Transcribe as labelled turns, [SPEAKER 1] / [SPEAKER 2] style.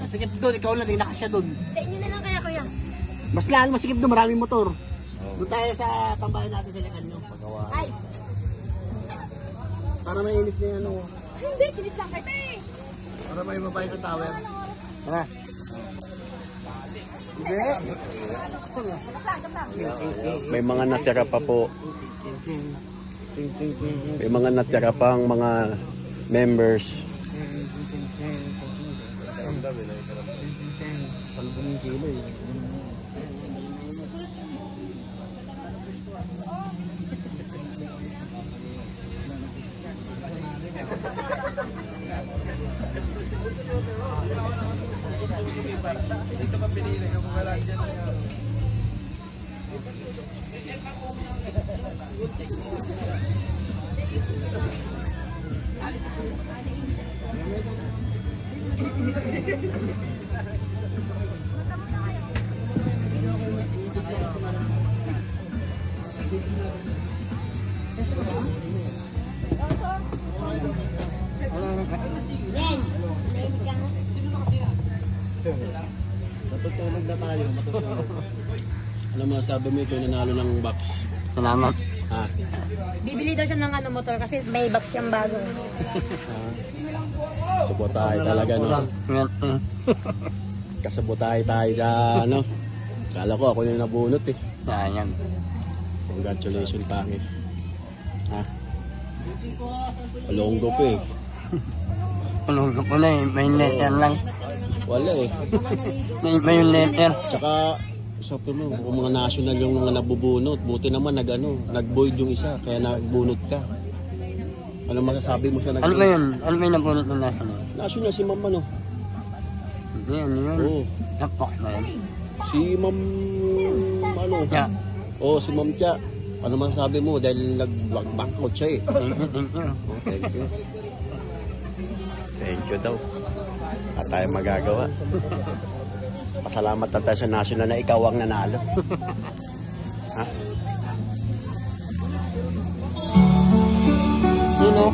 [SPEAKER 1] Masikip doon, ikaw lang, hindi nakasya doon.
[SPEAKER 2] Sa inyo na lang kaya, kuya.
[SPEAKER 1] Mas lalo masikip doon, maraming motor. Doon tayo sa tambayan natin sa Lecanyo.
[SPEAKER 2] Ay,
[SPEAKER 1] Para mainit na yung ano.
[SPEAKER 2] hindi, kinis lang kita eh.
[SPEAKER 1] Para may mabay ng tower. Tara. Hindi.
[SPEAKER 3] May mga natira pa po. May mga natira pang mga members.
[SPEAKER 2] Yan.
[SPEAKER 1] Matutulog na tayo, matutulog.
[SPEAKER 3] Ano masabi mo ito nanalo ng box?
[SPEAKER 4] Salamat.
[SPEAKER 3] Ha?
[SPEAKER 2] Bibili daw siya ng ano, motor kasi may box siyang bago.
[SPEAKER 3] Kasabotay talaga, no? Kasabotay tayo sa ano? Kala ko ako yung nabunot eh.
[SPEAKER 4] Sayang.
[SPEAKER 3] Congratulations, pangit. Ha? Palonggo pa eh.
[SPEAKER 4] Tulog ko na eh. May letter lang.
[SPEAKER 3] Wala eh.
[SPEAKER 4] May letter.
[SPEAKER 3] Tsaka, usapin mo, kung mga national yung mga nabubunot, buti naman nag-void yung isa, kaya nagbunot ka. Ano masasabi mo sa
[SPEAKER 4] Ano ba yun? Ano ba yung nabunot ng national?
[SPEAKER 3] National, si Ma'am ano?
[SPEAKER 4] Hindi, ano yun?
[SPEAKER 3] Oo.
[SPEAKER 4] Tapak na yun.
[SPEAKER 3] Si Ma'am, ano?
[SPEAKER 4] Yeah.
[SPEAKER 3] Oo, si Ma'am Tia. Ano masasabi mo? Dahil nag-backload siya eh.
[SPEAKER 4] Thank you, thank you.
[SPEAKER 3] Oh, thank you. Thank you daw. At tayo magagawa. Pasalamat na tayo sa national na ikaw ang nanalo. Ha?
[SPEAKER 4] Sino?